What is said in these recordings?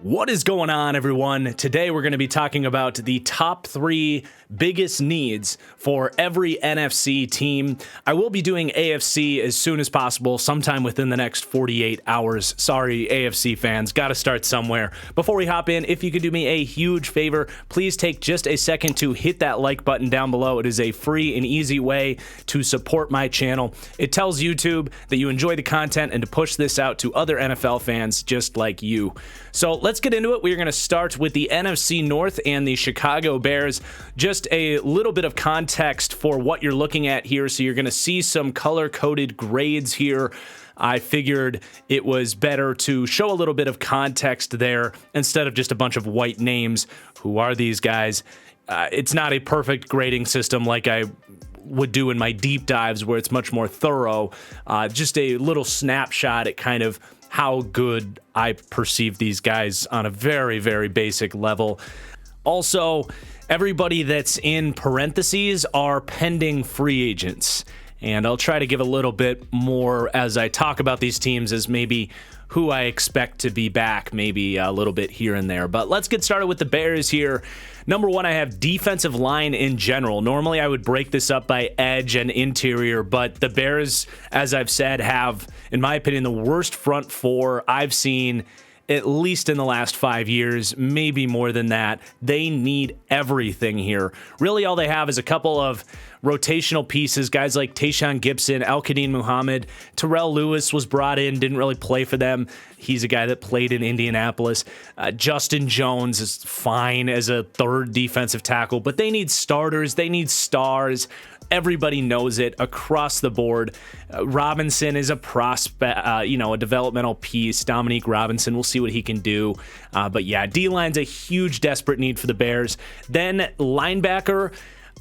What is going on, everyone? Today we're going to be talking about the top 3 biggest needs for every NFC team. I will be doing AFC as soon as possible, sometime within the next 48 hours. Sorry, AFC fans, got to start somewhere. Before we hop in, if you could do me a huge favor, please take just a second to hit that like button down below. It is a free and easy way to support my channel. It tells YouTube that you enjoy the content and to push this out to other NFL fans just like you. So let's get into it. We're going to start with the NFC North and the Chicago Bears. Just a little bit of context for what you're looking at here. So you're going to see some color-coded grades here. I figured it was better to show a little bit of context there instead of just a bunch of white names. Who are these guys? It's not a perfect grading system like I would do in my deep dives where it's much more thorough. Just a little snapshot at kind of how good I perceive these guys on a very, very basic level. Also, everybody that's in parentheses are pending free agents. And I'll try to give a little bit more as I talk about these teams as maybe who I expect to be back, maybe a little bit here and there. But let's get started with the Bears here. Number 1, I have defensive line in general. Normally, I would break this up by edge and interior, but the Bears, as I've said, have, in my opinion, the worst front 4 I've seen at least in the last 5 years, maybe more than that. They need everything here. Really, all they have is a couple of rotational pieces, guys like Tayshaun Gibson, Al-Quadin Muhammad. Terrell Lewis was brought in, didn't really play for them. He's a guy that played in Indianapolis. Justin Jones is fine as a third defensive tackle, but they need starters. They need stars. Everybody knows it across the board. Robinson is a prospect, a developmental piece. Dominique Robinson, we'll see what he can do. But yeah, D-line's a huge, desperate need for the Bears. Then linebacker,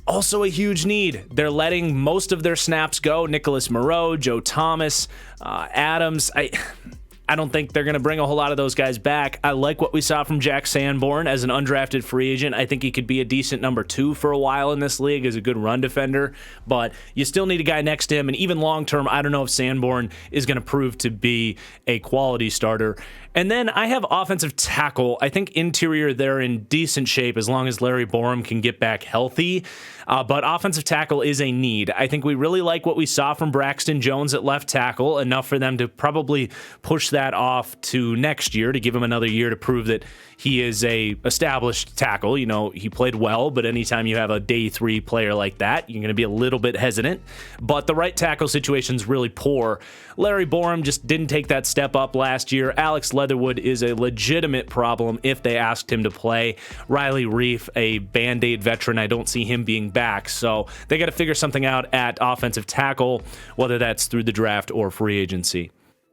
also a huge need. They're letting most of their snaps go. Nicholas Moreau, Joe Thomas, Adams. I don't think they're going to bring a whole lot of those guys back. I like what we saw from Jack Sanborn as an undrafted free agent. I think he could be a decent number 2 for a while in this league as a good run defender, but you still need a guy next to him. And even long term, I don't know if Sanborn is going to prove to be a quality starter. And then I have offensive tackle. I think interior, they're in decent shape as long as Larry Borom can get back healthy. But offensive tackle is a need. I think we really like what we saw from Braxton Jones at left tackle, enough for them to probably push that off to next year to give him another year to prove that he is a established tackle. You know, he played well, but anytime you have a day 3 player like that, you're going to be a little bit hesitant. But the right tackle situation is really poor. Larry Borom just didn't take that step up last year. Alex Leatherwood is a legitimate problem if they asked him to play. Riley Reef, a Band-Aid veteran, I don't see him being back. So they got to figure something out at offensive tackle, whether that's through the draft or free agency.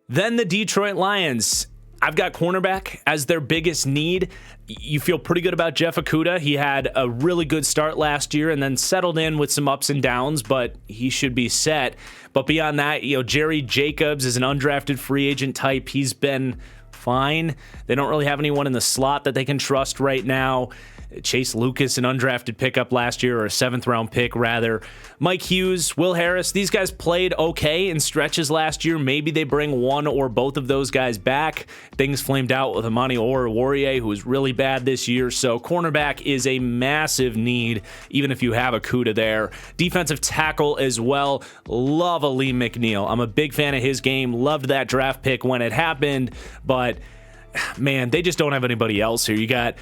Then the Detroit Lions. I've got cornerback as their biggest need. You feel pretty good about Jeff Okudah. He had a really good start last year and then settled in with some ups and downs, but he should be set. But beyond that, Jerry Jacobs is an undrafted free agent type. He's been fine. They don't really have anyone in the slot that they can trust right now. Chase Lucas, an undrafted pickup last year, or a 7th-round pick, rather. Mike Hughes, Will Harris, these guys played okay in stretches last year. Maybe they bring one or both of those guys back. Things flamed out with Amani Oruwariye, who was really bad this year. So cornerback is a massive need, even if you have Okudah there. Defensive tackle as well. Love Aleem McNeil. I'm a big fan of his game. Loved that draft pick when it happened. But, man, they just don't have anybody else here. You got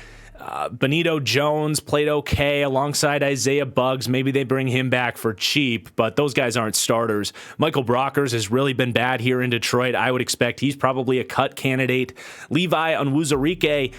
Benito Jones played okay alongside Isaiah Buggs. Maybe they bring him back for cheap, but those guys aren't starters. Michael Brockers has really been bad here in Detroit. I would expect he's probably a cut candidate. Levi Onwuzurike,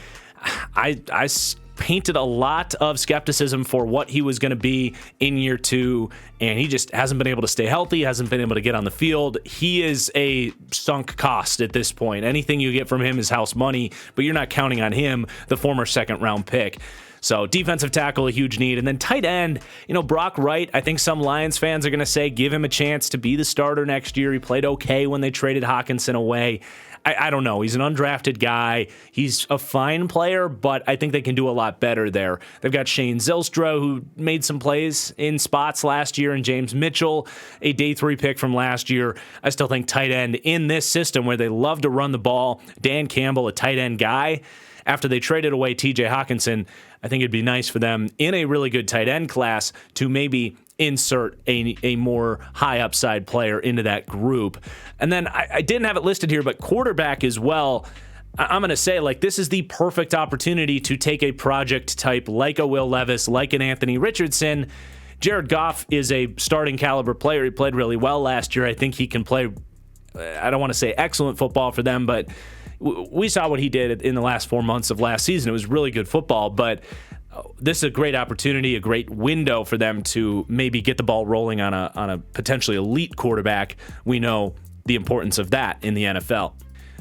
I painted a lot of skepticism for what he was going to be in year 2, and he just hasn't been able to stay healthy, hasn't been able to get on the field. He is a sunk cost at this point. Anything you get from him is house money, but you're not counting on him, the former 2nd-round pick. So defensive tackle, a huge need. And then tight end, Brock Wright, I think some Lions fans are going to say, give him a chance to be the starter next year. He played okay when they traded Hawkinson away. I don't know. He's an undrafted guy. He's a fine player, but I think they can do a lot better there. They've got Shane Zylstra, who made some plays in spots last year, and James Mitchell, a day 3 pick from last year. I still think tight end in this system where they love to run the ball. Dan Campbell, a tight end guy. after they traded away TJ Hawkinson, I think it'd be nice for them in a really good tight end class to maybe insert a more high upside player into that group. And then I didn't have it listed here, but quarterback as well. I'm going to say, like, this is the perfect opportunity to take a project type like a Will Levis, like an Anthony Richardson. Jared Goff is a starting caliber player. He played really well last year. I think he can play, I don't want to say excellent football for them, but we saw what he did in the last 4 months of last season. It was really good football, but this is a great opportunity, a great window for them to maybe get the ball rolling on a potentially elite quarterback. We know the importance of that in the NFL.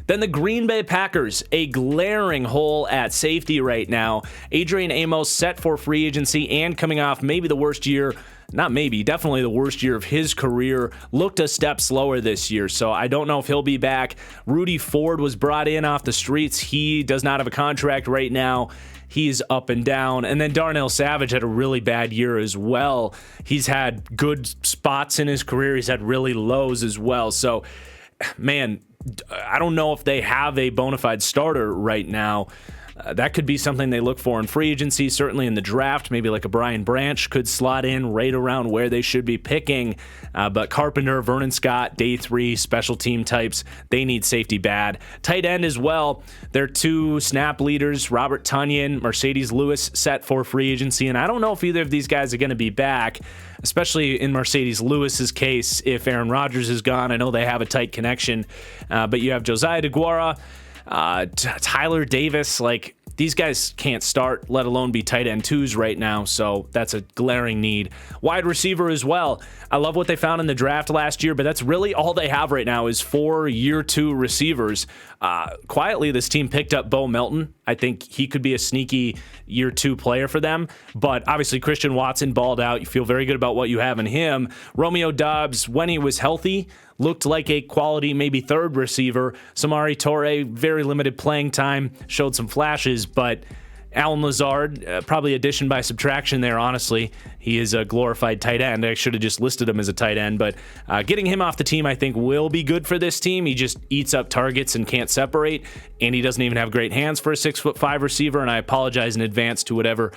Then the Green Bay Packers, a glaring hole at safety right now. Adrian Amos set for free agency and coming off maybe the worst year, not maybe, definitely the worst year of his career, looked a step slower this year, so I don't know if he'll be back. Rudy Ford was brought in off the streets. He does not have a contract right now. He's up and down. And then Darnell Savage had a really bad year as well. He's had good spots in his career. He's had really lows as well. So, man, I don't know if they have a bona fide starter right now. That could be something they look for in free agency, certainly in the draft. Maybe like a Brian Branch could slot in right around where they should be picking. But Carpenter, Vernon Scott, day 3, special team types, they need safety bad. Tight end as well. Their 2 snap leaders, Robert Tonyan, Mercedes Lewis, set for free agency. And I don't know if either of these guys are going to be back, especially in Mercedes Lewis's case if Aaron Rodgers is gone. I know they have a tight connection. But you have Josiah DeGuara, Tyler Davis. Like, these guys can't start, let alone be tight end 2s right now, so that's a glaring need. Wide receiver as well. I love what they found in the draft last year, but that's really all they have right now is 4 year 2 receivers. Quietly, this team picked up Bo Melton. I think he could be a sneaky year 2 player for them, but obviously Christian Watson balled out. You feel very good about what you have in him. Romeo Doubs, when he was healthy, looked like a quality, maybe 3rd receiver. Samari Toure, very limited playing time, showed some flashes, but Alan Lazard, probably addition by subtraction there, honestly. He is a glorified tight end. I should have just listed him as a tight end, but getting him off the team, I think, will be good for this team. He just eats up targets and can't separate, and he doesn't even have great hands for a 6'5" receiver, and I apologize in advance to whatever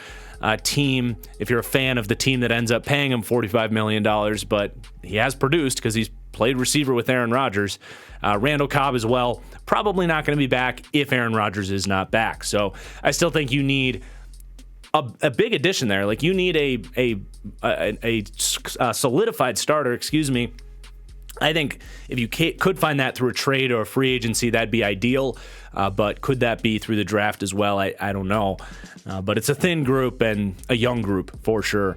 team, if you're a fan of the team that ends up paying him $45 million, but he has produced because he's played receiver with Aaron Rodgers. Randall Cobb as well, probably not going to be back if Aaron Rodgers is not back. So I still think you need a big addition there. Like, you need a solidified starter, excuse me. I think if you could find that through a trade or a free agency, that'd be ideal. But could that be through the draft as well? I don't know. But it's a thin group and a young group for sure.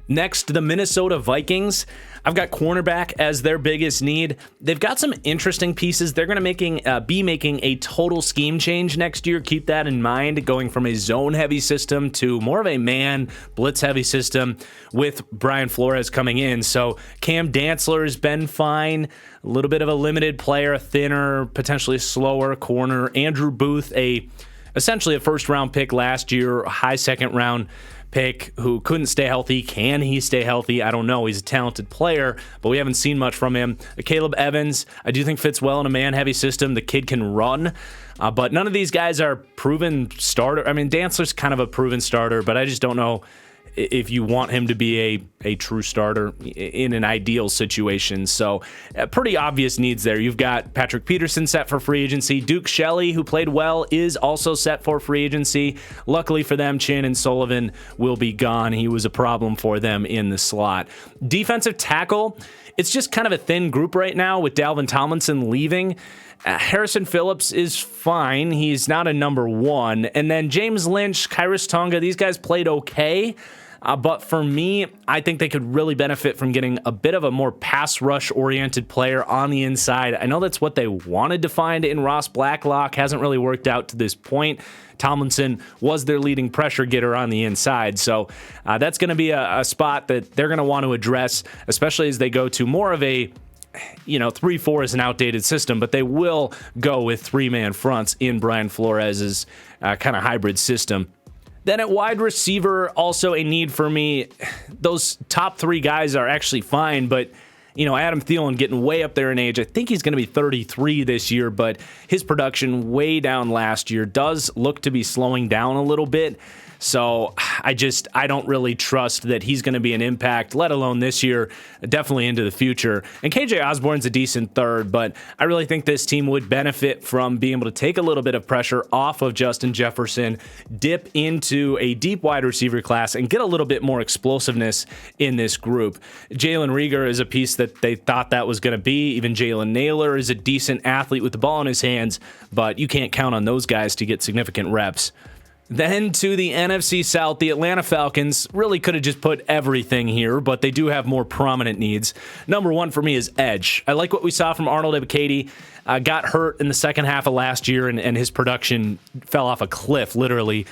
Next, the Minnesota Vikings. I've got cornerback as their biggest need. They've got some interesting pieces. They're going to be making a total scheme change next year. Keep that in mind, going from a zone-heavy system to more of a man blitz-heavy system with Brian Flores coming in. So Cam Dantzler has been fine. A little bit of a limited player, a thinner, potentially slower corner. Andrew Booth, essentially a first-round pick last year, a high second-round pick who couldn't stay healthy. Can he stay healthy? I don't know. He's a talented player, but we haven't seen much from him. Caleb Evans, I do think fits well in a man-heavy system. The kid can run, but none of these guys are proven starter. I mean, Dantzler's kind of a proven starter, but I just don't know if you want him to be a true starter in an ideal situation. So pretty obvious needs there. You've got Patrick Peterson set for free agency. Duke Shelley, who played well, is also set for free agency. Luckily for them, Chin and Sullivan will be gone. He was a problem for them in the slot. Defensive tackle, it's just kind of a thin group right now with Dalvin Tomlinson leaving. Harrison Phillips is fine. He's not a number 1. And then James Lynch, Kyrus Tonga, these guys played okay. But for me, I think they could really benefit from getting a bit of a more pass rush-oriented player on the inside. I know that's what they wanted to find in Ross Blacklock. Hasn't really worked out to this point. Tomlinson was their leading pressure getter on the inside. So that's going to be a spot that they're going to want to address, especially as they go to more of a 3-4 is an outdated system, but they will go with 3-man fronts in Brian Flores' kind of hybrid system. Then at wide receiver, also a need for me. Those top 3 guys are actually fine, but Adam Thielen getting way up there in age. I think he's going to be 33 this year, but his production way down last year does look to be slowing down a little bit. So I don't really trust that he's going to be an impact, let alone this year, definitely into the future. And KJ Osborne's a decent third, but I really think this team would benefit from being able to take a little bit of pressure off of Justin Jefferson, dip into a deep wide receiver class, and get a little bit more explosiveness in this group. Jalen Reagor is a piece that they thought that was going to be. Even Jalen Naylor is a decent athlete with the ball in his hands, but you can't count on those guys to get significant reps. Then to the NFC South, the Atlanta Falcons really could have just put everything here, but they do have more prominent needs. Number one for me is edge. I like what we saw from Arnold Ebiketie. Got hurt in the second half of last year, and his production fell off a cliff, literally.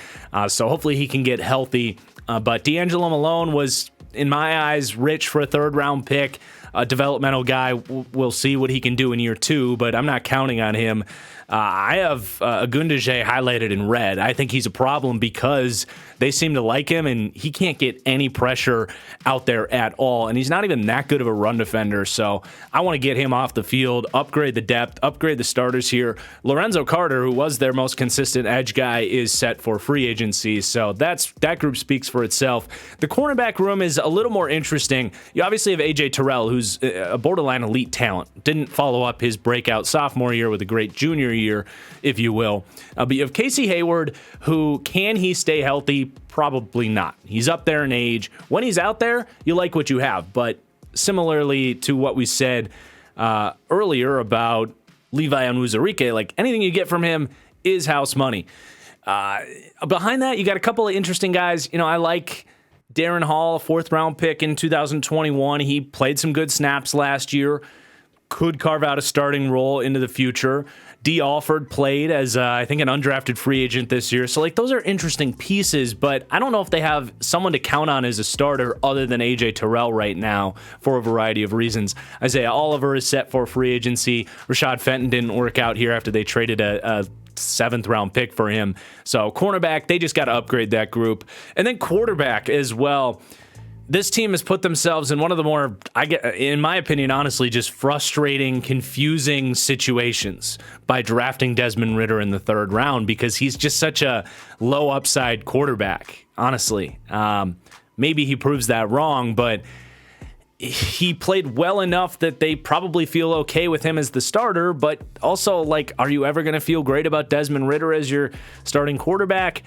So hopefully he can get healthy. But D'Angelo Malone was, in my eyes, rich for a third-round pick. A developmental guy. We'll see what he can do in year 2, but I'm not counting on him. I have Ogundeje highlighted in red. I think he's a problem because they seem to like him, and he can't get any pressure out there at all, and he's not even that good of a run defender, so I want to get him off the field, upgrade the depth, upgrade the starters here. Lorenzo Carter, who was their most consistent edge guy, is set for free agency, so that group speaks for itself. The cornerback room is a little more interesting. You obviously have A.J. Terrell, who's a borderline elite talent. Didn't follow up his breakout sophomore year with a great junior year, if you will. But you have Casey Hayward, who, can he stay healthy? Probably not. He's up there in age. When he's out there, you like what you have. But similarly to what we said earlier about Levi Onwuzurike, like anything you get from him is house money. Behind that, you got a couple of interesting guys. I like Darren Hall, a 4th-round pick in 2021. He played some good snaps last year. Could carve out a starting role into the future. D. Alford played as, I think, an undrafted free agent this year. So, those are interesting pieces, but I don't know if they have someone to count on as a starter other than A.J. Terrell right now for a variety of reasons. Isaiah Oliver is set for free agency. Rashad Fenton didn't work out here after they traded a 7th-round pick for him. So, cornerback, they just got to upgrade that group. And then quarterback as well. This team has put themselves in one of the more, in my opinion, honestly, just frustrating, confusing situations by drafting Desmond Ridder in the 3rd round because he's just such a low upside quarterback, honestly. Maybe he proves that wrong, but he played well enough that they probably feel okay with him as the starter, but also, are you ever going to feel great about Desmond Ridder as your starting quarterback?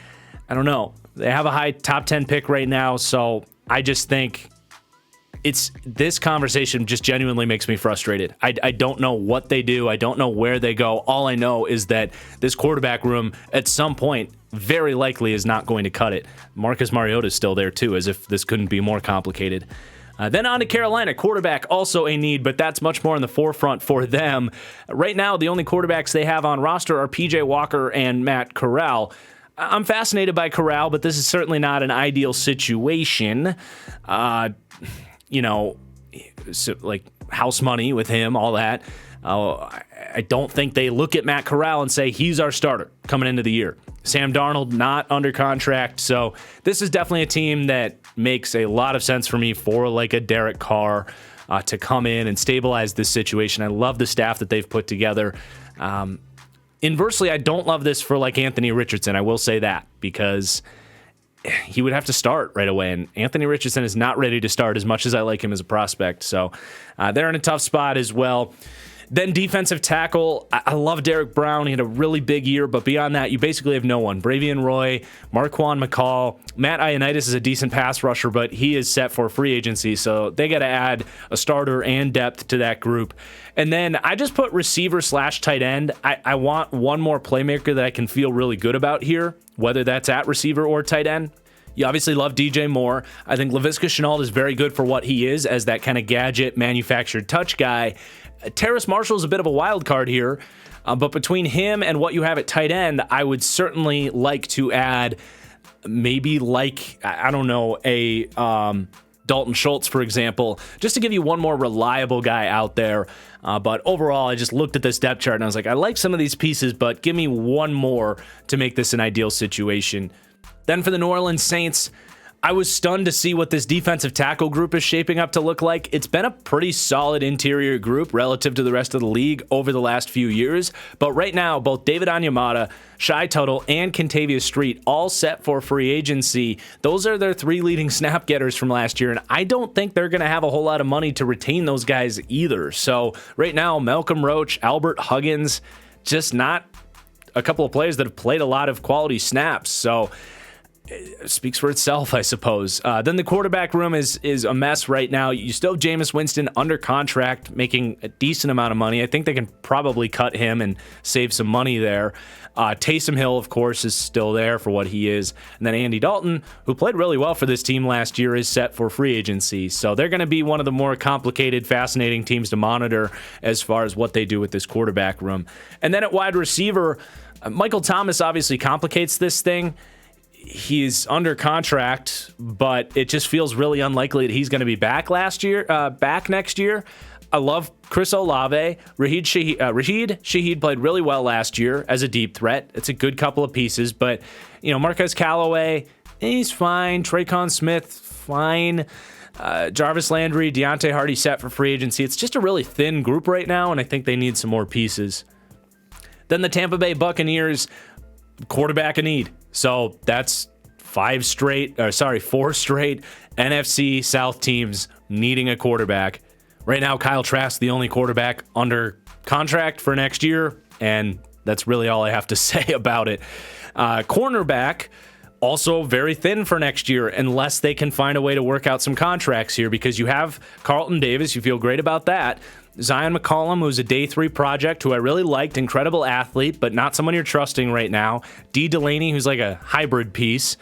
I don't know. They have a high top 10 pick right now, so I just think this conversation just genuinely makes me frustrated. I don't know what they do. I don't know where they go. All I know is that this quarterback room at some point very likely is not going to cut it. Marcus Mariota is still there too, as if this couldn't be more complicated. Then on to Carolina. Quarterback, also a need, but that's much more in the forefront for them. Right now, the only quarterbacks they have on roster are P.J. Walker and Matt Corral. I'm fascinated by Corral, but this is certainly not an ideal situation. House money with him, all that. I don't think they look at Matt Corral and say, he's our starter coming into the year. Sam Darnold, not under contract. So this is definitely a team that makes a lot of sense for me for a Derek Carr to come in and stabilize this situation. I love the staff that they've put together. Inversely, I don't love this for Anthony Richardson. I will say that because he would have to start right away, and Anthony Richardson is not ready to start as much as I like him as a prospect. So they're in a tough spot as well. Then defensive tackle, I love Derek Brown. He had a really big year, but beyond that, you basically have no one. Bravion Roy, Marquand McCall, Matt Ioannidis is a decent pass rusher, but he is set for free agency, so they got to add a starter and depth to that group. And then I just put receiver/tight end. I want one more playmaker that I can feel really good about here, whether that's at receiver or tight end. You obviously love DJ Moore. I think Laviska Shenault is very good for what he is as that kind of gadget manufactured touch guy. Terrace Marshall is a bit of a wild card here, but between him and what you have at tight end, I would certainly like to add maybe a Dalton Schultz, for example, just to give you one more reliable guy out there. But overall, I just looked at this depth chart and I was like, I like some of these pieces, but give me one more to make this an ideal situation. Then for the New Orleans Saints, I was stunned to see what this defensive tackle group is shaping up to look like. It's been a pretty solid interior group relative to the rest of the league over the last few years. But right now, both David Onyemata, Shai Tuttle, and Kentavious Street all set for free agency. Those are their 3 leading snap getters from last year, and I don't think they're going to have a whole lot of money to retain those guys either. So right now, Malcolm Roach, Albert Huggins, just not a couple of players that have played a lot of quality snaps. So it speaks for itself, I suppose. Then the quarterback room is a mess right now. You still have Jameis Winston under contract, making a decent amount of money. I think they can probably cut him and save some money there. Taysom Hill, of course, is still there for what he is. And then Andy Dalton, who played really well for this team last year, is set for free agency. So they're going to be one of the more complicated, fascinating teams to monitor as far as what they do with this quarterback room. And then at wide receiver, Michael Thomas obviously complicates this thing. He's under contract, but it just feels really unlikely that he's going to be back next year. I love Chris Olave. Rashid Shaheed played really well last year as a deep threat. It's a good couple of pieces, but Marquez Callaway, he's fine. Traquan Smith, fine. Jarvis Landry, Deontay Hardy set for free agency. It's just a really thin group right now, and I think they need some more pieces. Then the Tampa Bay Buccaneers, quarterback in need. So that's 4 straight NFC South teams needing a quarterback. Right now, Kyle Trask, the only quarterback under contract for next year, and that's really all I have to say about it. Cornerback, also very thin for next year, unless they can find a way to work out some contracts here, because you have Carlton Davis, you feel great about that. Zion McCollum, who's a day 3 project, who I really liked, incredible athlete, but not someone you're trusting right now. D. Delaney, who's like a hybrid piece.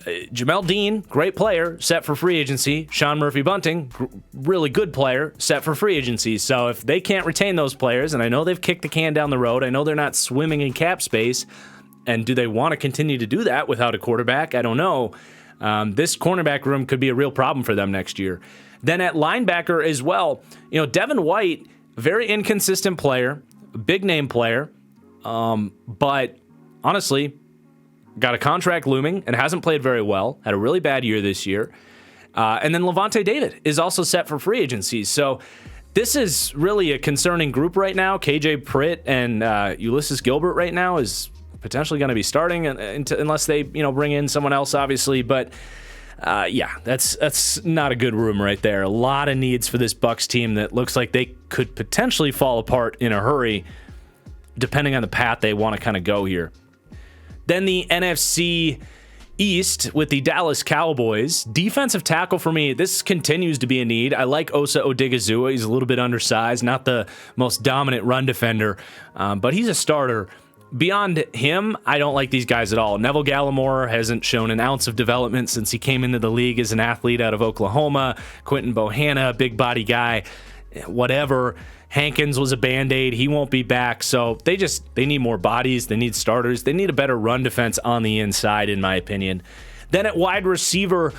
Jamel Dean, great player, set for free agency. Sean Murphy-Bunting, really good player, set for free agency. So if they can't retain those players, and I know they've kicked the can down the road, I know they're not swimming in cap space, and do they want to continue to do that without a quarterback? I don't know. This cornerback room could be a real problem for them next year. Then at linebacker as well, Devin White, very inconsistent player, big name player, but honestly, got a contract looming and hasn't played very well, had a really bad year this year. And then Levante David is also set for free agency. So this is really a concerning group right now. KJ Pritt and Ulysses Gilbert right now is potentially going to be starting unless they bring in someone else, obviously. But that's not a good room right there. A lot of needs for this Bucs team that looks like they could potentially fall apart in a hurry, depending on the path they want to kind of go here. Then the NFC East with the Dallas Cowboys. Defensive tackle for me, this continues to be a need. I like Osa Odigizua. He's a little bit undersized, not the most dominant run defender, but he's a starter. Beyond him, I don't like these guys at all. Neville Gallimore hasn't shown an ounce of development since he came into the league as an athlete out of Oklahoma. Quentin Bohanna, big body guy, whatever. Hankins was a Band-Aid. He won't be back. So they need more bodies. They need starters. They need a better run defense on the inside, in my opinion. Then at wide receiver,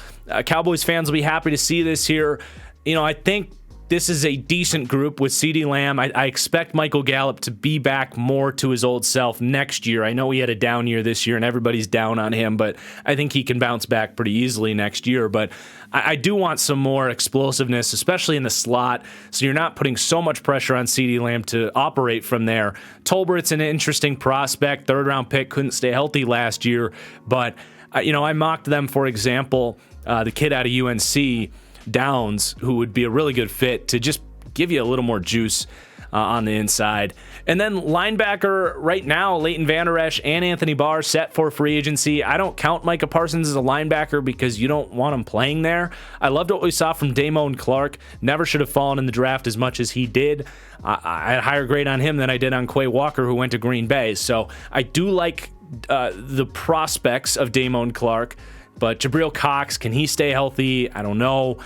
Cowboys fans will be happy to see this here. I think this is a decent group with CeeDee Lamb. I expect Michael Gallup to be back more to his old self next year. I know he had a down year this year, and everybody's down on him, but I think he can bounce back pretty easily next year. But I do want some more explosiveness, especially in the slot, so you're not putting so much pressure on CeeDee Lamb to operate from there. Tolbert's an interesting prospect, 3rd-round pick, couldn't stay healthy last year, but I mocked them, for example, the kid out of UNC, Downs, who would be a really good fit to just give you a little more juice on the inside. And then linebacker right now, Leighton Vander Esch and Anthony Barr set for free agency. I don't count Micah Parsons as a linebacker because you don't want him playing there. I loved what we saw from Damone Clark. Never should have fallen in the draft as much as he did. I had a higher grade on him than I did on Quay Walker, who went to Green Bay. So I do like the prospects of Damone Clark. But Jabril Cox, can he stay healthy? I don't know.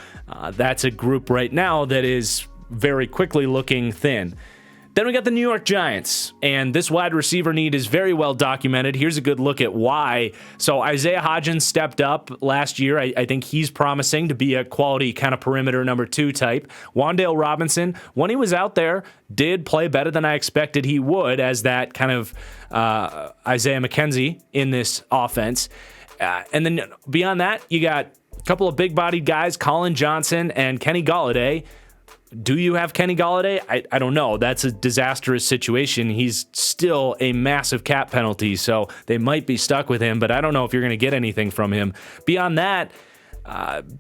That's a group right now that is very quickly looking thin. Then we got the New York Giants, and this wide receiver need is very well documented. Here's a good look at why. So Isaiah Hodgins stepped up last year. I think he's promising to be a quality kind of perimeter number 2 type. Wan'Dale Robinson, when he was out there, did play better than I expected he would as that kind of Isaiah McKenzie in this offense. And then beyond that, you got a couple of big-bodied guys, Colin Johnson and Kenny Golladay. Do you have Kenny Golladay? I don't know. That's a disastrous situation. He's still a massive cap penalty, so they might be stuck with him, but I don't know if you're going to get anything from him. Beyond that,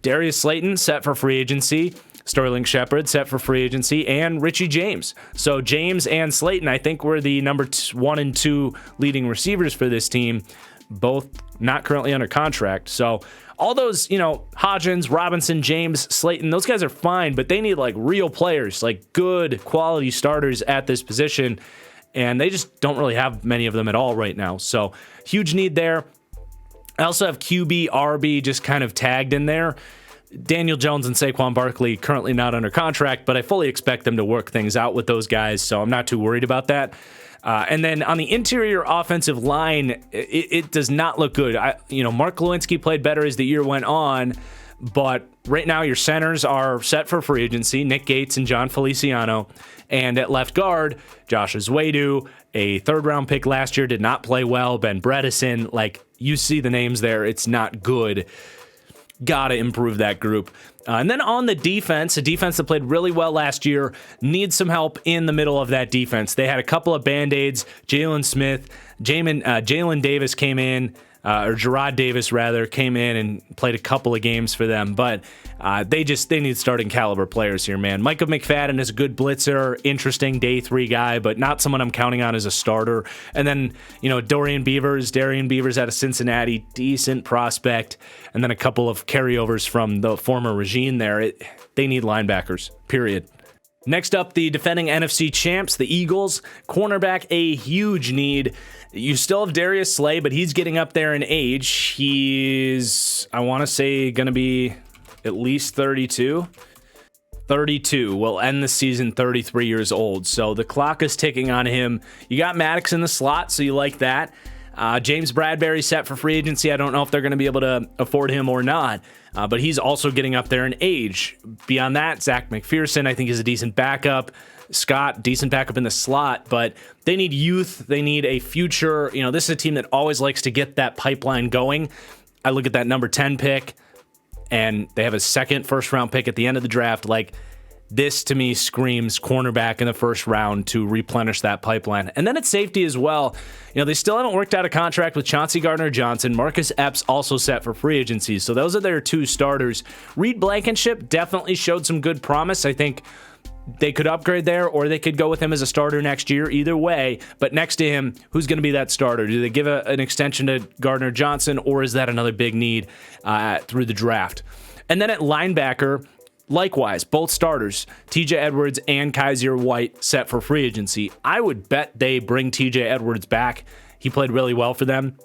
Darius Slayton set for free agency, Sterling Shepard set for free agency, and Richie James. So James and Slayton, I think, were the number 1 and 2 leading receivers for this team, both not currently under contract. So all those, Hodgins, Robinson, James, Slayton, those guys are fine, but they need like real players, like good quality starters at this position, and they just don't really have many of them at all right now. So huge need there. I also have QB, RB just kind of tagged in there. Daniel Jones and Saquon Barkley currently not under contract, but I fully expect them to work things out with those guys, so I'm not too worried about that. And then on the interior offensive line, it does not look good. Mark Lewinsky played better as the year went on, but right now your centers are set for free agency, Nick Gates and John Feliciano. And at left guard, Josh Azwedu, a third-round pick last year, did not play well. Ben Bredesen, you see the names there. It's not good. Got to improve that group. And then on the defense, a defense that played really well last year, needs some help in the middle of that defense. They had a couple of Band-Aids. Jalen Smith, Jalen Davis came in, or Gerard Davis, rather, came in and played a couple of games for them. But they need starting caliber players here, man. Micah McFadden is a good blitzer, interesting day 3 guy, but not someone I'm counting on as a starter. And then, Darian Beavers out of Cincinnati, decent prospect. And then a couple of carryovers from the former regime there. They need linebackers, period. Next up, the defending NFC champs, the Eagles. Cornerback, a huge need. You still have Darius Slay, but he's getting up there in age. He's, I want to say, going to be at least 32. 32. Will end the season 33 years old. So the clock is ticking on him. You got Maddox in the slot, so you like that. James Bradbury set for free agency. I don't know if they're going to be able to afford him or not, but he's also getting up there in age. Beyond that, Zach McPherson, I think, is a decent backup. Scott, decent backup in the slot, but they need youth. They need a future. This is a team that always likes to get that pipeline going. I look at that number 10 pick, and they have a second first-round pick at the end of the draft. This, to me, screams cornerback in the first round to replenish that pipeline. And then at safety as well, they still haven't worked out a contract with Chauncey Gardner-Johnson. Marcus Epps also set for free agency. So those are their 2 starters. Reed Blankenship definitely showed some good promise. I think they could upgrade there, or they could go with him as a starter next year. Either way, but next to him, who's going to be that starter? Do they give an extension to Gardner-Johnson, or is that another big need through the draft? And then at linebacker, likewise, both starters, TJ Edwards and Kaiser White, set for free agency. I would bet they bring TJ Edwards back. He played really well for them.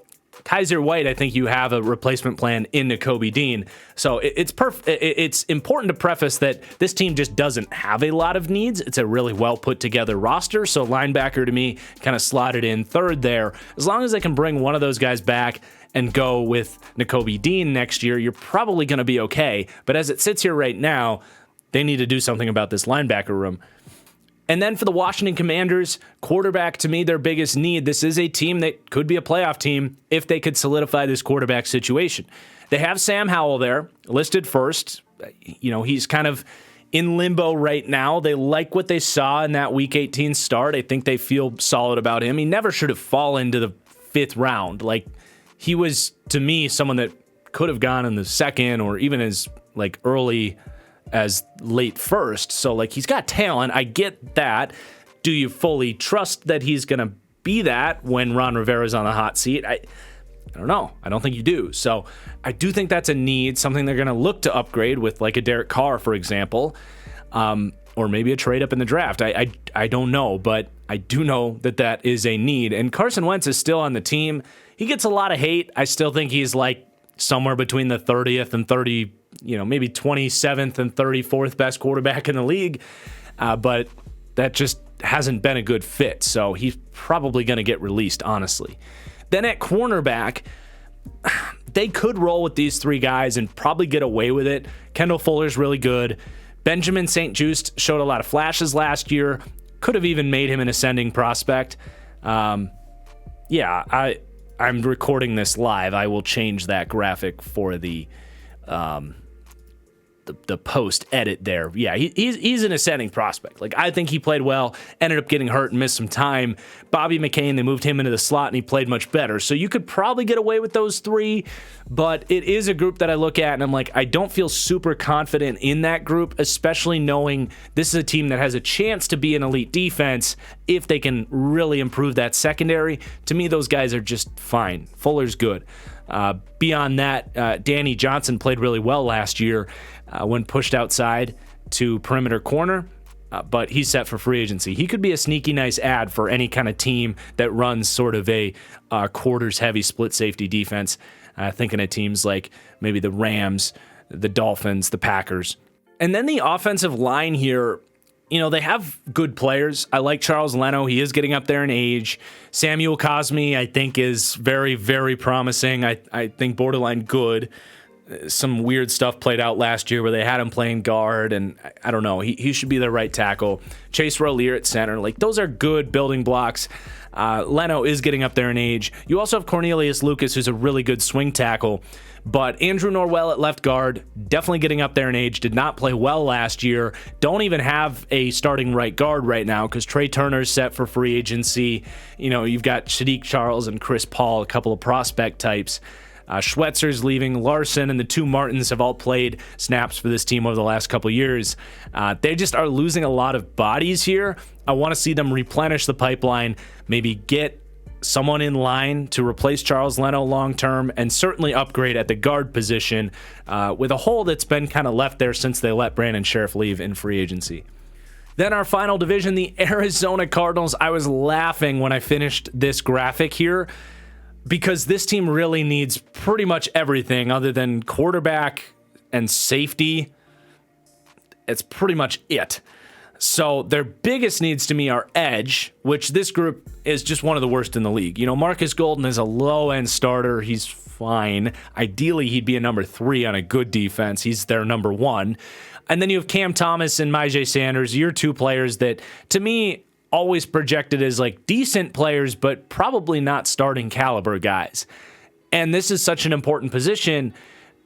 Kaiser White, I think you have a replacement plan in Nakobe Dean. So it's important to preface that this team just doesn't have a lot of needs. It's a really well put together roster. So linebacker, to me, kind of slotted in third there. As long as they can bring one of those guys back and go with Nakobe Dean next year, you're probably going to be okay. But as it sits here right now, they need to do something about this linebacker room. And then for the Washington Commanders, quarterback, to me, their biggest need. This is a team that could be a playoff team if they could solidify this quarterback situation. They have Sam Howell there, listed first. He's kind of in limbo right now. They like what they saw in that Week 18 start. I think they feel solid about him. He never should have fallen to the 5th round. He was, to me, someone that could have gone in the 2nd or even as early as late 1st. So he's got talent. I get that. Do you fully trust that he's going to be that when Ron Rivera's on the hot seat? I don't know. I don't think you do. So I do think that's a need, something they're going to look to upgrade with, a Derek Carr, for example, or maybe a trade up in the draft. I don't know, but I do know that is a need. And Carson Wentz is still on the team. He gets a lot of hate. I still think he's somewhere between the 30th and maybe 27th and 34th best quarterback in the league. But that just hasn't been a good fit. So he's probably going to get released, honestly. Then at cornerback, they could roll with these 3 guys and probably get away with it. Kendall Fuller's really good. Benjamin St. Juste showed a lot of flashes last year. Could have even made him an ascending prospect. I'm recording this live, I will change that graphic for the post edit there. Yeah, he's an ascending prospect. Like, I think he played well, ended up getting hurt and missed some time. Bobby McCain, they moved him into the slot and he played much better. So you could probably get away with those three, but it is a group that I look at and I'm like, I don't feel super confident in that group, especially knowing this is a team that has a chance to be an elite defense if they can really improve that secondary. To me, those guys are just fine. Fuller's good. Beyond that, Danny Johnson played really well last year when pushed outside to perimeter corner, but he's set for free agency. He could be a sneaky nice ad for any kind of team that runs sort of a quarters-heavy split safety defense, thinking of teams like maybe the Rams, the Dolphins, the Packers. And then the offensive line here, you know, they have good players. I like Charles Leno. He is getting up there in age. Samuel Cosmi, I think, is very, very promising. I think borderline good. Some weird stuff played out last year where they had him playing guard, and I don't know. He should be the right tackle. Chase Roullier at center. Like, those are good building blocks. Leno is getting up there in age. You also have Cornelius Lucas, who's a really good swing tackle. But Andrew Norwell at left guard, definitely getting up there in age, did not play well last year. Don't even have a starting right guard right now because Trey Turner's set for free agency. You know, you've got Sadiq Charles and Chris Paul, a couple of prospect types. Schwetzer's leaving. Larson and the two Martins have all played snaps for this team over the last couple of years. They just are losing a lot of bodies here. I want to see them replenish the pipeline, maybe get someone in line to replace Charles Leno long-term, and certainly upgrade at the guard position with a hole that's been kind of left there since they let Brandon Sheriff leave in free agency. Then our final division, the Arizona Cardinals. I was laughing when I finished this graphic here because this team really needs pretty much everything other than quarterback and safety. It's pretty much it. So their biggest needs to me are edge, which this group is just one of the worst in the league. You know, Marcus Golden is a low-end starter. He's fine. Ideally, he'd be a number 3 on a good defense. He's their number 1. And then you have Cam Thomas and Myjai Sanders, your two players that, to me, always projected as like decent players, but probably not starting caliber guys. And this is such an important position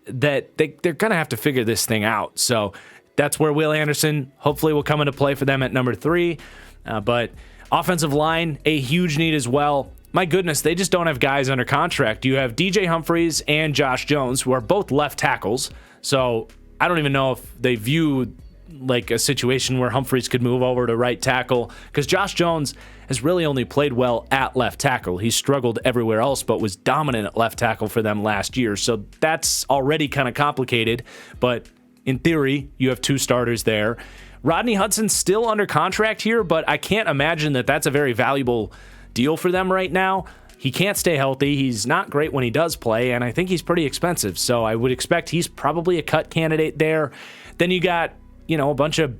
that they're going to have to figure this thing out. So that's where Will Anderson hopefully will come into play for them at number 3. But offensive line, a huge need as well. My goodness, they just don't have guys under contract. You have DJ Humphries and Josh Jones, who are both left tackles. So I don't even know if they view like a situation where Humphries could move over to right tackle, because Josh Jones has really only played well at left tackle. He struggled everywhere else, but was dominant at left tackle for them last year. So that's already kind of complicated, but in theory, you have two starters there. Rodney Hudson's still under contract here, but I can't imagine that that's a very valuable deal for them right now. He can't stay healthy. He's not great when he does play, and I think he's pretty expensive. So I would expect he's probably a cut candidate there. Then you got, a bunch of,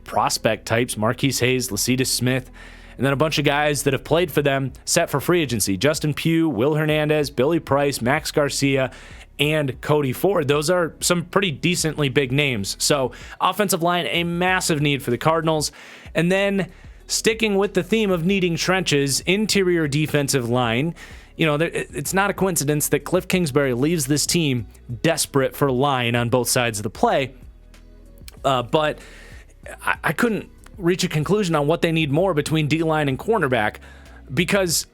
prospect types, Marquise Hayes, Lecitus Smith, and then a bunch of guys that have played for them set for free agency. Justin Pugh, Will Hernandez, Billy Price, Max Garcia, and Cody Ford. Those are some pretty decently big names. So offensive line, a massive need for the Cardinals. And then sticking with the theme of needing trenches, interior defensive line. It's not a coincidence that Cliff Kingsbury leaves this team desperate for line on both sides of the play. But I couldn't reach a conclusion on what they need more between D-line and cornerback, because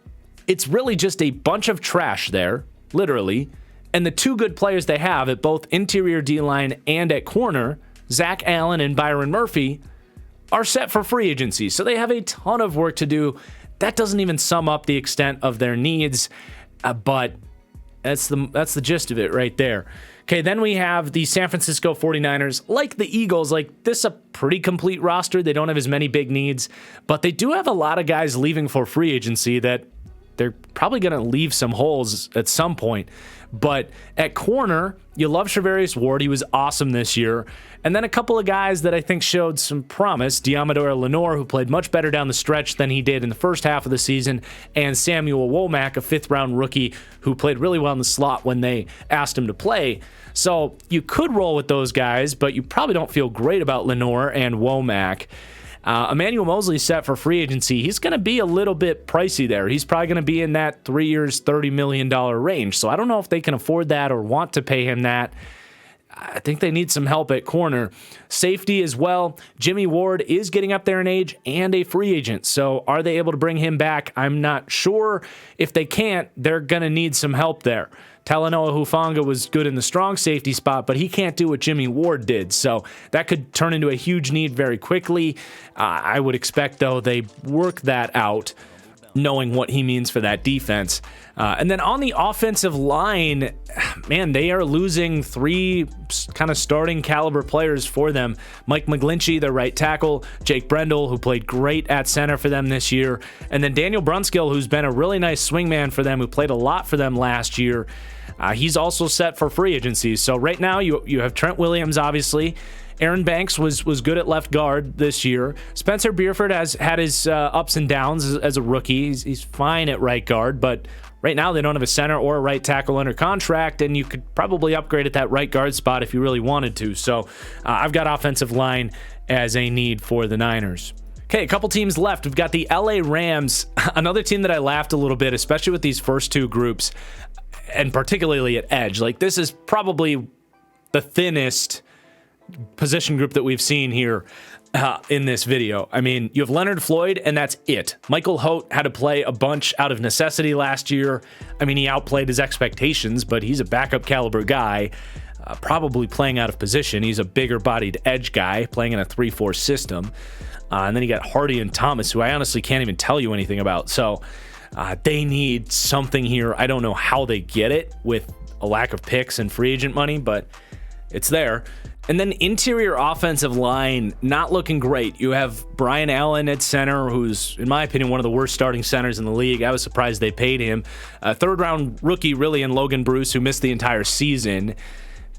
it's really just a bunch of trash there, literally. And the two good players they have at both interior D-line and at corner, Zach Allen and Byron Murphy, are set for free agency. So they have a ton of work to do. That doesn't even sum up the extent of their needs, but that's the gist of it right there. Okay, then we have the San Francisco 49ers. Like the Eagles, this is a pretty complete roster. They don't have as many big needs, but they do have a lot of guys leaving for free agency that they're probably going to leave some holes at some point. But at corner, you love Charvarius Ward. He was awesome this year. And then a couple of guys that I think showed some promise. Diamador Lenore, who played much better down the stretch than he did in the first half of the season. And Samuel Womack, a fifth-round rookie who played really well in the slot when they asked him to play. So you could roll with those guys, but you probably don't feel great about Lenore and Womack. Emmanuel Mosley's set for free agency. He's going to be a little bit pricey there. He's probably going to be in that 3 years, $30 million range. So I don't know if they can afford that or want to pay him that. I think they need some help at corner. Safety as well. Jimmy Ward is getting up there in age and a free agent. So are they able to bring him back? I'm not sure. If they can't, they're going to need some help there. Talanoa Hufanga was good in the strong safety spot, but he can't do what Jimmy Ward did. So that could turn into a huge need very quickly. I would expect, though, they work that out, knowing what he means for that defense. And then on the offensive line, man, they are losing 3 kind of starting caliber players for them. Mike McGlinchey, their right tackle, Jake Brendel, who played great at center for them this year, and then Daniel Brunskill, who's been a really nice swingman for them, who played a lot for them last year. He's also set for free agency. So right now you have Trent Williams, obviously. Aaron Banks was good at left guard this year. Spencer Bierford has had his ups and downs as a rookie. He's fine at right guard, but right now they don't have a center or a right tackle under contract, and you could probably upgrade at that right guard spot if you really wanted to. So I've got offensive line as a need for the Niners. Okay, a couple teams left. We've got the LA Rams, another team that I laughed a little bit, especially with these first 2 groups, and particularly at edge. Like, this is probably the thinnest position group that we've seen here in this video. I mean, you have Leonard Floyd, and that's it. Michael Holt had to play a bunch out of necessity last year. I mean, he outplayed his expectations, but he's a backup caliber guy, probably playing out of position. He's a bigger bodied edge guy playing in a 3-4 system. And then you got Hardy and Thomas, who I honestly can't even tell you anything about. So they need something here. I don't know how they get it with a lack of picks and free agent money, but it's there. And then interior offensive line, not looking great. You have Brian Allen at center, who's, in my opinion, one of the worst starting centers in the league. I was surprised they paid him. A third-round rookie, really, in Logan Bruce, who missed the entire season.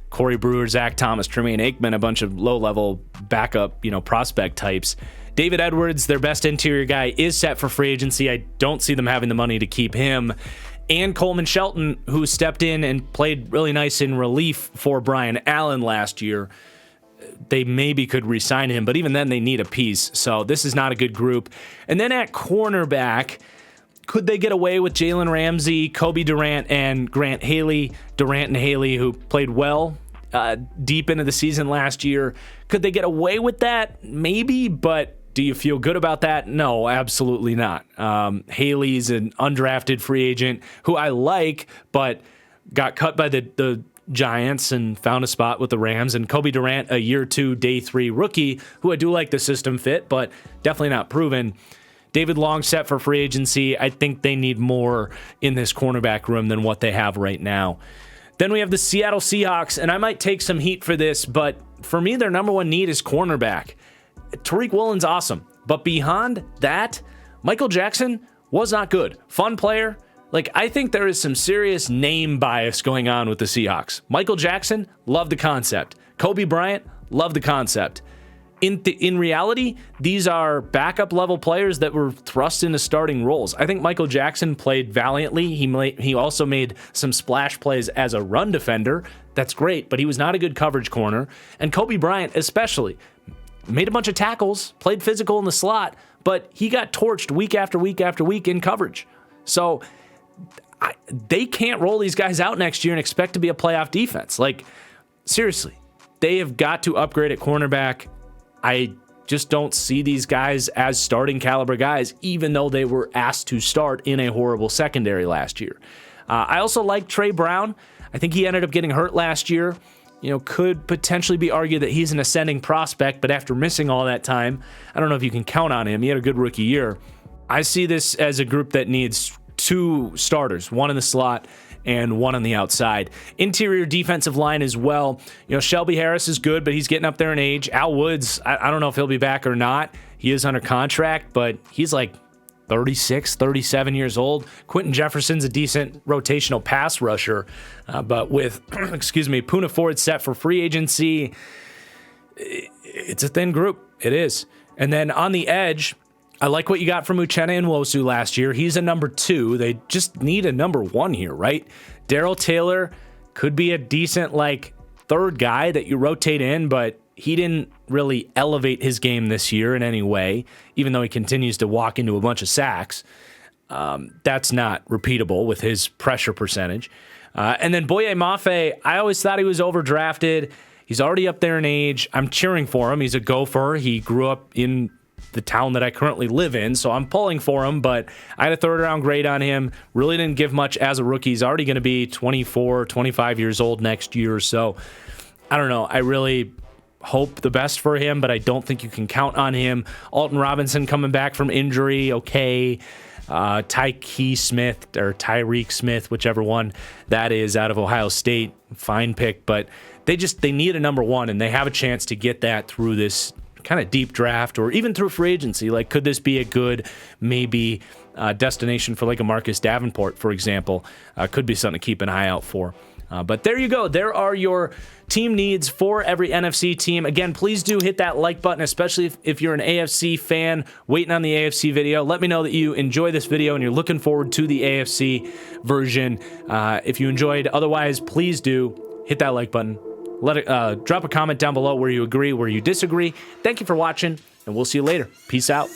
Corey Brewer, Zach Thomas, Tremaine Aikman, a bunch of low-level backup, prospect types. David Edwards, their best interior guy, is set for free agency. I don't see them having the money to keep him. And Coleman Shelton, who stepped in and played really nice in relief for Brian Allen last year. They maybe could re-sign him, but even then they need a piece. So this is not a good group. And then at cornerback, could they get away with Jalen Ramsey, Kobe Durant, and Grant Haley? Durant and Haley, who played well deep into the season last year. Could they get away with that? Maybe, but do you feel good about that? No, absolutely not. Haley's an undrafted free agent who I like, but got cut by the Giants and found a spot with the Rams. And Kobe Durant, a year 2, day 3 rookie, who I do like the system fit, but definitely not proven. David Long set for free agency. I think they need more in this cornerback room than what they have right now. Then we have the Seattle Seahawks, and I might take some heat for this, but for me, their number 1 need is cornerback. Tariq Woolen's awesome, but beyond that, Michael Jackson was not good. Fun player. Like, I think there is some serious name bias going on with the Seahawks. Michael Jackson, love the concept. Kobe Bryant, love the concept. In reality, these are backup level players that were thrust into starting roles. I think Michael Jackson played valiantly. He also made some splash plays as a run defender. That's great, but he was not a good coverage corner. And Kobe Bryant especially made a bunch of tackles, played physical in the slot, but he got torched week after week after week in coverage. So they can't roll these guys out next year and expect to be a playoff defense. Like, seriously, they have got to upgrade at cornerback. I just don't see these guys as starting caliber guys, even though they were asked to start in a horrible secondary last year. I also like Trey Brown. I think he ended up getting hurt last year. Could potentially be argued that he's an ascending prospect, but after missing all that time, I don't know if you can count on him. He had a good rookie year. I see this as a group that needs 2 starters, 1 in the slot and 1 on the outside. Interior defensive line as well. Shelby Harris is good, but he's getting up there in age. Al Woods, I don't know if he'll be back or not. He is under contract, but he's like 36, 37 years old. Quentin Jefferson's a decent rotational pass rusher, but with, Poona Ford set for free agency, it's a thin group. It is. And then on the edge, I like what you got from Uchenna Nwosu last year. He's a number 2. They just need a number 1 here, right? Darrell Taylor could be a decent, 3rd guy that you rotate in, but he didn't really elevate his game this year in any way, even though he continues to walk into a bunch of sacks. That's not repeatable with his pressure percentage. And then Boye Mafe, I always thought he was overdrafted. He's already up there in age. I'm cheering for him. He's a gopher. He grew up in the town that I currently live in, so I'm pulling for him, but I had a third-round grade on him. Really didn't give much as a rookie. He's already going to be 24, 25 years old next year, so I don't know. I really hope the best for him, but I don't think you can count on him. Alton Robinson coming back from injury, okay. Tyreek Smith, whichever one that is, out of Ohio State, fine pick, but they need a number one, and they have a chance to get that through this kind of deep draft or even through free agency. Like, could this be a good maybe destination for like a Marcus Davenport, for example? Could be something to keep an eye out for. But there you go. There are your team needs for every NFC team. Again, please do hit that like button, especially if you're an AFC fan waiting on the AFC video. Let me know that you enjoy this video and you're looking forward to the AFC version. If you enjoyed, otherwise, please do hit that like button. Drop a comment down below where you agree, where you disagree. Thank you for watching, and we'll see you later. Peace out.